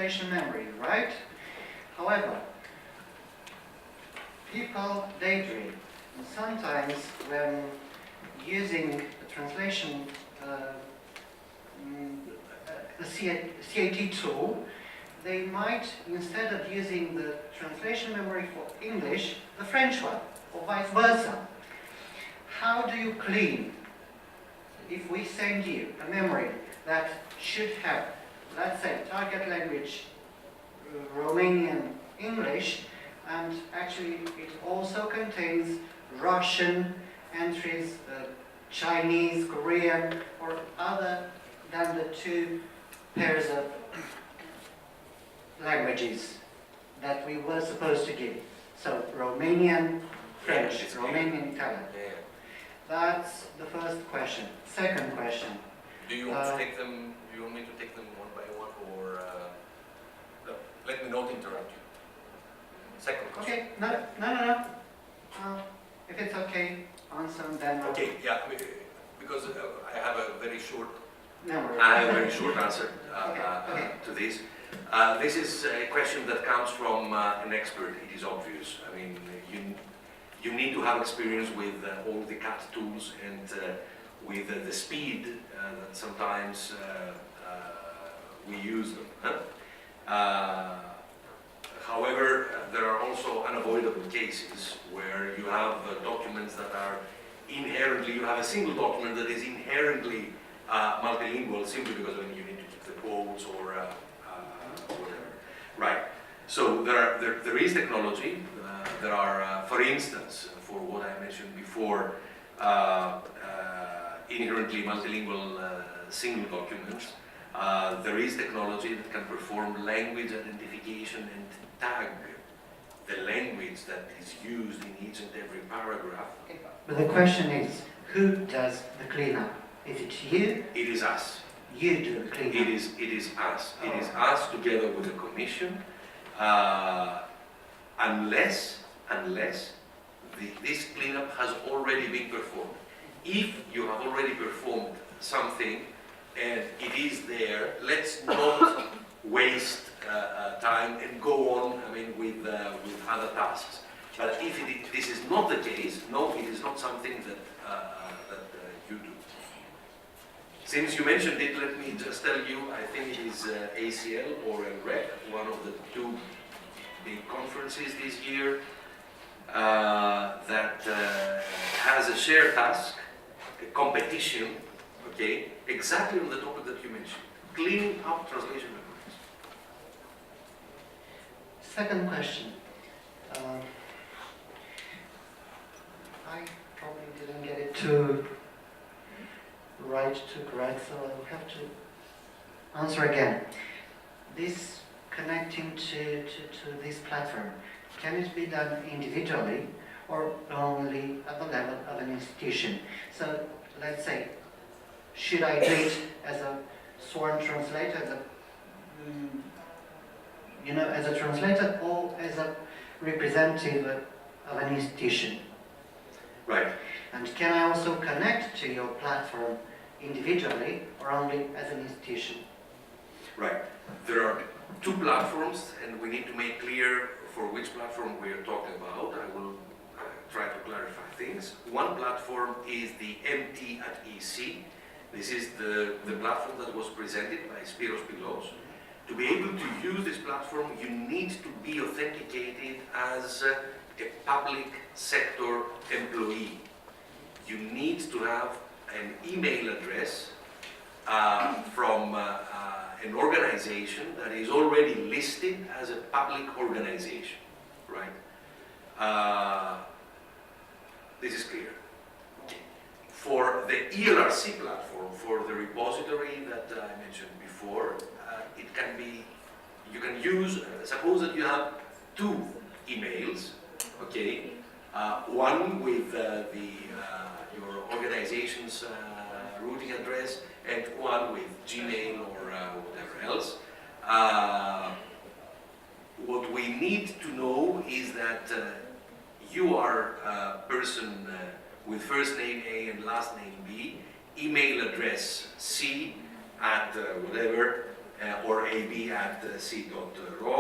translation memory, right? However, people daydream. And sometimes when using the translation, the CAT tool, they might, instead of using the translation memory for English, the French one, or vice versa. How do you clean if we send you a memory that should have, let's say, target language Romanian English, and actually it also contains Russian entries, Chinese, Korean, or other than the two pairs of languages that we were supposed to give. So Romanian, French, Romanian, Italian. That's the first question. Second question. Do you want to take them? Do you want me to take them one by one, or no, let me not interrupt you? Second question. Okay. No. If it's okay, answer then. Okay. Yeah. Because I have a very short. No. I have a very short answer Okay. to this. This is a question that comes from an expert. It is obvious. I mean, you need to have experience with all the CAT tools and with the speed that sometimes we use them. However, there are also unavoidable cases where you have documents that are inherently, you have a single document that is inherently multilingual simply because when you need to keep the quotes or whatever. Right. So there is technology. There are, for instance, for what I mentioned before, inherently multilingual single documents. There is technology that can perform language identification and tag the language that is used in each and every paragraph. But the question is, who does the cleanup? Is it you? It is us. You do the cleanup. It is us. It is us together with the Commission. Unless this cleanup has already been performed. If you have already performed something and it is there, let's not waste time and go on. I mean, with other tasks. But if this is not the case, no, it is not something that you do. Since you mentioned it, let me just tell you. I think it is ACL or ELRC, one of the two big conferences this year, that has a shared task, a competition, okay, exactly on the topic that you mentioned, cleaning up translation memories. Second question. I probably didn't get it too correct, so I will have to answer again. This connecting to this platform, can it be done individually or only at the level of an institution? So let's say, should I do it as a sworn translator, as a translator, or as a representative of an institution? Right. And can I also connect to your platform individually or only as an institution? Right. There are two platforms, and we need to make clear for which platform we are talking about. I will try to clarify things. One platform is the MT at EC. This is the platform that was presented by Spiros Pilos. To be able to use this platform, you need to be authenticated as a public sector employee. You need to have an email address from an organization that is already listed as a public organization, right? This is clear. For the ELRC platform, for the repository that I mentioned before, it can be, you can use, suppose that you have two emails, okay? One with your organization's routing address, and one with Gmail or whatever else. What we need to know is that you are a person with first name A and last name B, email address C at whatever, or ab@c.ro.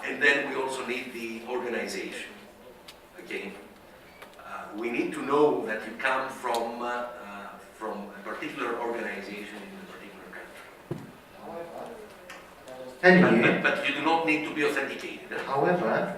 And then we also need the organization. Okay, we need to know that you come from a particular organization in a particular country. But you do not need to be authenticated. However,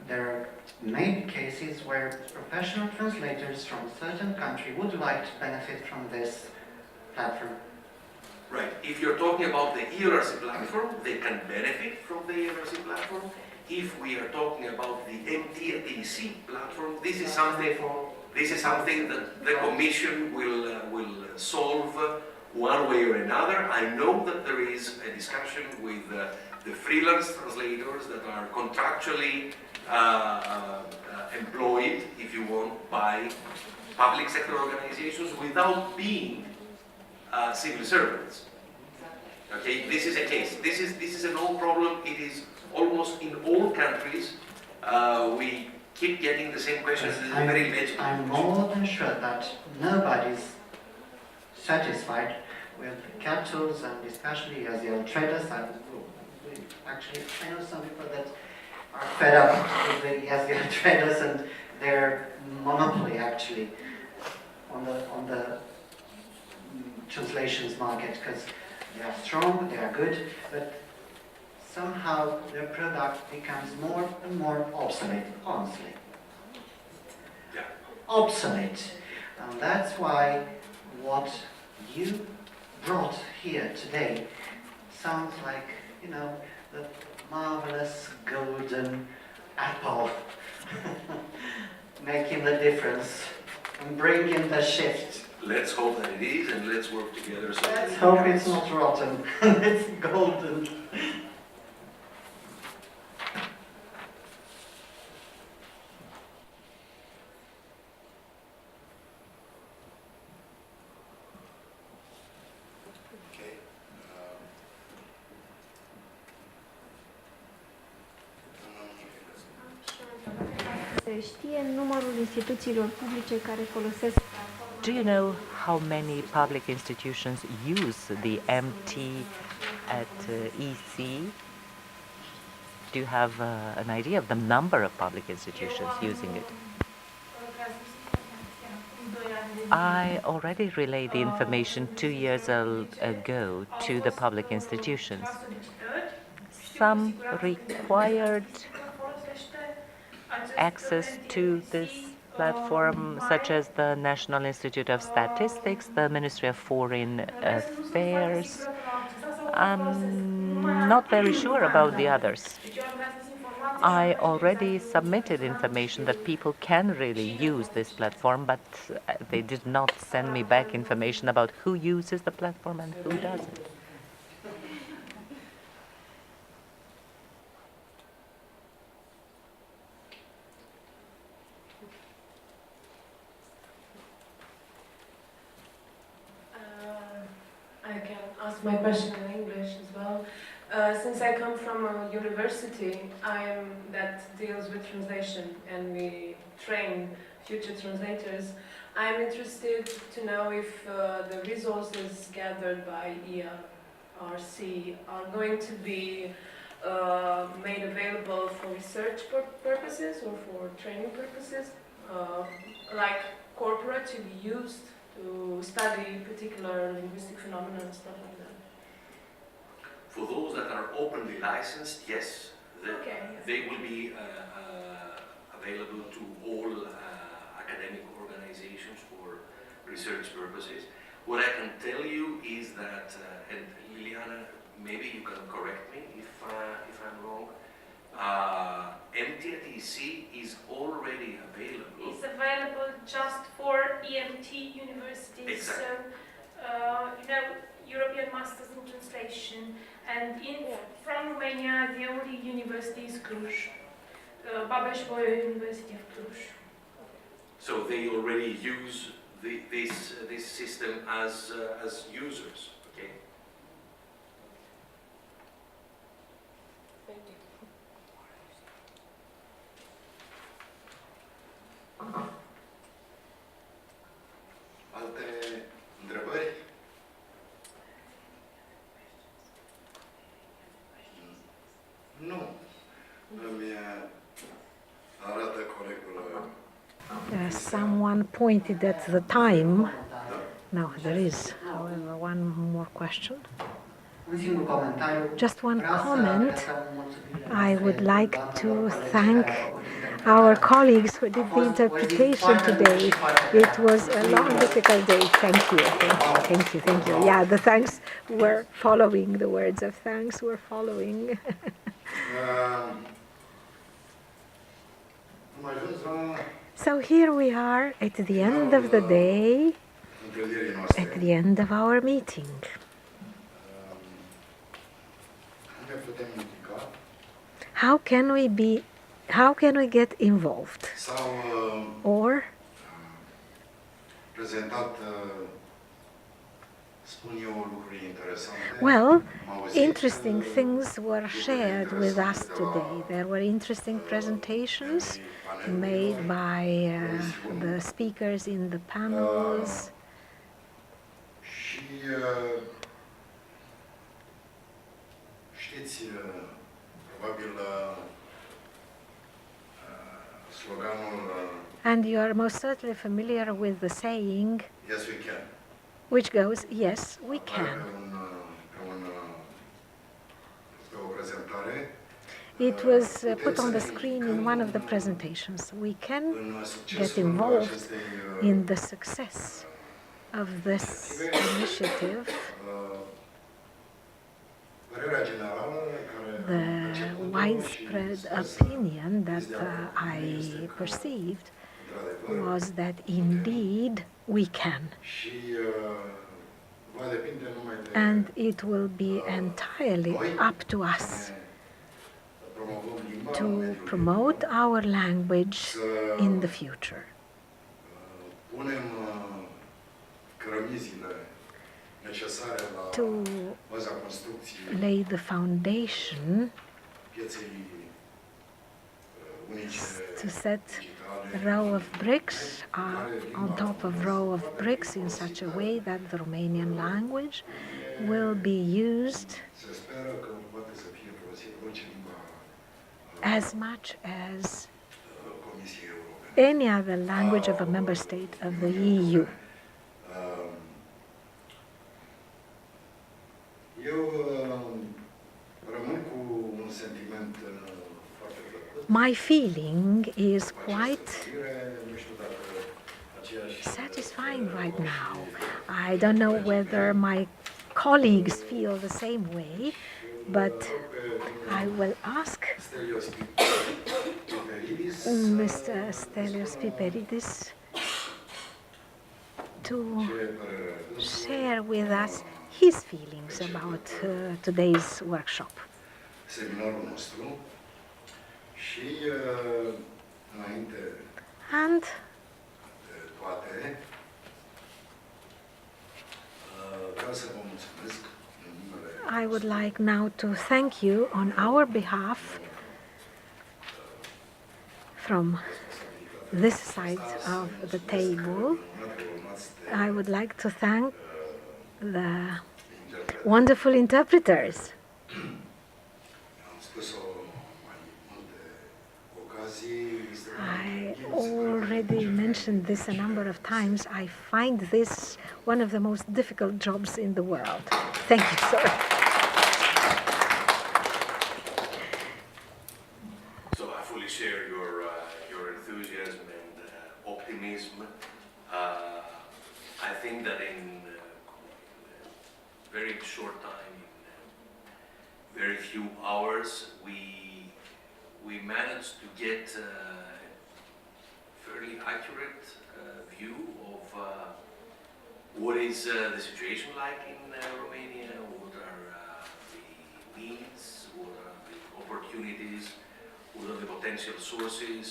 there are many cases where professional translators from a certain country would like to benefit from this platform. Right. If you're talking about the ELRC platform, they can benefit from the ELRC platform. If we are talking about the MTATC platform, this is something that the Commission will solve one way or another. I know that there is a discussion with the freelance translators that are contractually employed, if you want, by public sector organizations without being civil servants. Okay, this is a case. This is an old problem. It is almost in all countries. We keep getting the same questions. This is very legitimate. I'm more than sure that nobody's satisfied with capitals and especially as the traders. Actually, I know some people that are fed up with the ASEAN traders and their monopoly actually on the translations market, because they are strong, they are good, but somehow their product becomes more and more obsolete, honestly. Yeah. Obsolete. And that's why what you brought here today sounds like, you know, the marvelous golden apple making the difference and bringing the shift. Let's hope that it is, and let's work together. So Let's hope it's not rotten. It's golden. Se știe numărul instituțiilor publice care folosesc. Do you know how many public institutions use the MT at EC? Do you have an idea of the number of public institutions using it? I already relayed the information 2 years ago to the public institutions. Some required access to this platform, such as the National Institute of Statistics, the Ministry of Foreign Affairs. I'm not very sure about the others. I already submitted information that people can really use this platform, but they did not send me back information about who uses the platform and who doesn't. I can ask my question in English as well. Since I come from a university that deals with translation and we train future translators, I'm interested to know if the resources gathered by ELRC are going to be made available for research purposes or for training purposes, like corporate to be used to study particular linguistic phenomena and stuff like that. For those that are openly licensed, yes, they will be available to all academic organizations for research purposes. What I can tell you is that, and Liliana, maybe you can correct me if I'm wrong, MTATC is already available. It's available just for EMT universities. Exactly. So, European Masters in Translation, and from Romania, the only university is Cluj, Babeș-Bolyai University of Cluj. So they already use this system as users. Okay. Thank you. Alte întrebări? Someone pointed at the time. No, there is, however, one more question. Just one comment. I would like to thank our colleagues who did the interpretation today. It was a long, difficult day. Thank you, thank you, thank you. Yeah, the thanks were following, the words of thanks were following. So here we are at the end of the day, at the end of our meeting. How can we get involved? Or well, interesting things were shared with us today. There were interesting presentations made by the speakers in the panels. And you are most certainly familiar with the saying, yes, we can, which goes, yes, we can. It was put on the screen in one of the presentations. We can get involved in the success of this initiative. The widespread opinion that I perceived was that indeed we can. And it will be entirely up to us to promote our language in the future. To lay the foundation, to set a row of bricks on top of row of bricks in such a way that the Romanian language will be used as much as any other language of a member state of the EU. My feeling is quite satisfying right now. I don't know whether my colleagues feel the same way, but I will ask Mr. Stelios Piperidis to share with us his feelings about today's workshop. And I would like now to thank you on our behalf from this side of the table. I would like to thank the wonderful interpreters. I already mentioned this a number of times. I find this one of the most difficult jobs in the world. Thank you, sir. So I fully share your enthusiasm and optimism. I think that in very short time, in very few hours, we managed to get a fairly accurate view of what is the situation like in Romania, what are the needs, what are the opportunities, what are the potential sources.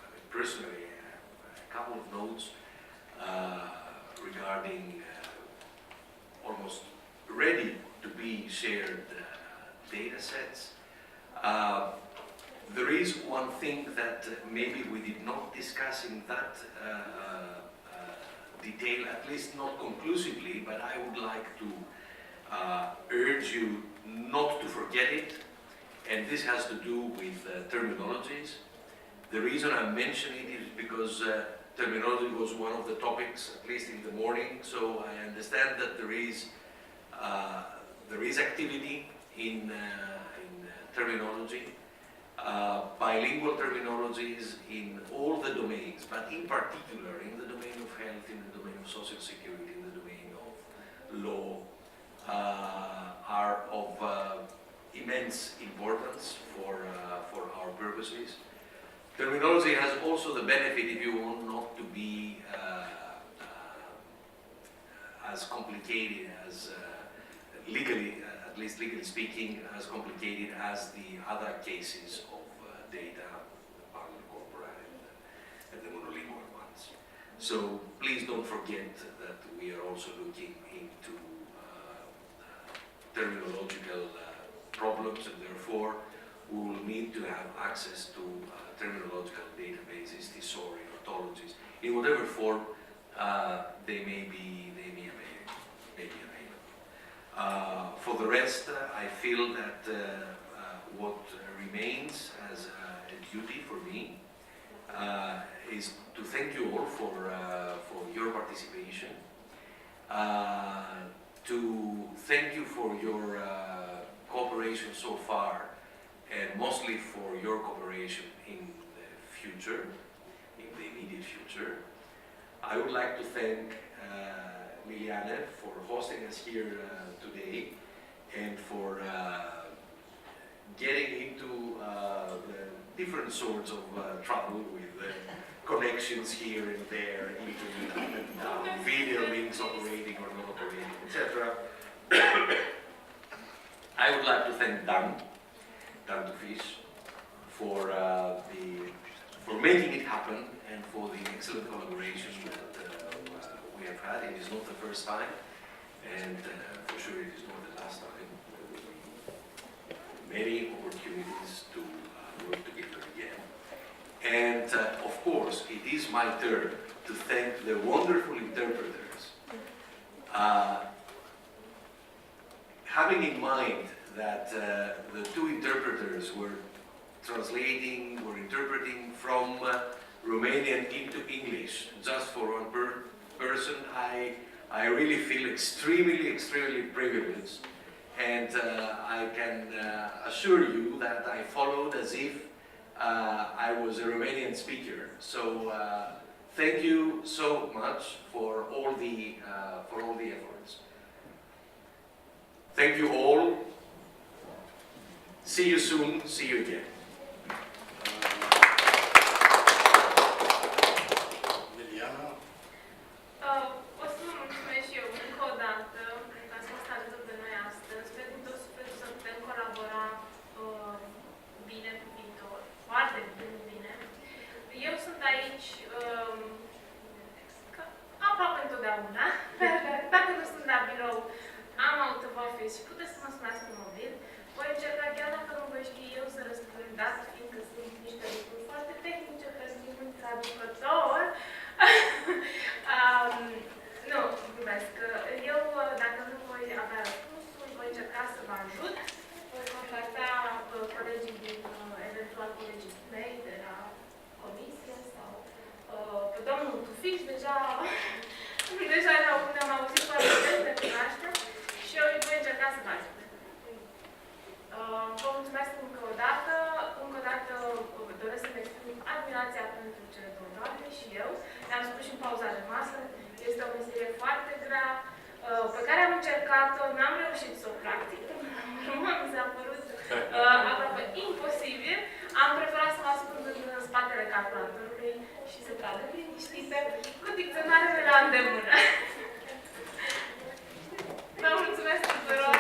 I mean, personally, I have a couple of notes regarding almost ready to be shared data sets. There is one thing that maybe we did not discuss in that detail, at least not conclusively, but I would like to urge you not to forget it, and this has to do with terminologies. The reason I'm mentioning it is because terminology was one of the topics, at least in the morning, so I understand that there is activity in terminology, bilingual terminologies in all the domains, but in particular in the domain of health, in the domain of social security, in the domain of law, are of immense importance for our purposes. Terminology has also the benefit, if you want, not to be as complicated as legally, at least legally speaking, as complicated as the other cases of data, the parallel corpora and the monolingual ones. So please don't forget that we are also looking into terminological problems, and therefore we will need to have access to terminological databases, thesauri, ontologies, in whatever form they may be available. For the rest, I feel that what remains as a duty for me is to thank you all for your participation, to thank you for your cooperation so far, and mostly for your cooperation in the future, in the immediate future. I would like to thank Liliane for hosting us here today and for getting into the different sorts of trouble with connections here and there, internet up and down, video links operating or not operating, etc. I would like to thank Dan to Fish for making it happen and for the excellent collaboration that we have had. It is not the first time, and for sure it is not the last time. There will be many opportunities to work together again. And of course, it is my turn to thank the wonderful interpreters. Having in mind that the two interpreters were interpreting from Romanian into English, just for one person, I really feel extremely privileged, and I can assure you that I followed as if I was a Romanian speaker. So thank you so much for all the efforts. Thank you all. See you soon. See you again. O să vă mulțumesc și eu încă o dată pentru că ați fost alături de noi astăzi. Sper din tot sufletul să putem colabora bine pe viitor, foarte bine. Eu sunt aici aproape întotdeauna, dacă nu sunt la birou, am out of office și puteți să mă sunați pe mobil. Voi încerca, chiar dacă nu voi ști eu, să răspund, dat fiindcă sunt niște lucruri foarte tehnice pentru un traducător. Nu, glumesc. Eu, dacă nu voi avea răspunsul, voi încerca să vă ajut. Voi contacta colegii eventual colegii mei de la comisie sau pe domnul Tufiș, deja ne-am auzit foarte des, ne cunoaștem și eu voi încerca să vă ajut. Vă mulțumesc încă o dată doresc să-mi exprim admirația pentru cele două doamne și eu. Le-am spus și în pauza de masă, este o meserie foarte grea, pe care am încercat-o, n-am reușit să o practic, mi s-a părut aproape imposibil. Am preferat să mă ascund în spatele calculatorului și să traduc liniștite cu dicționarele la îndemână. Vă mulțumesc tuturor!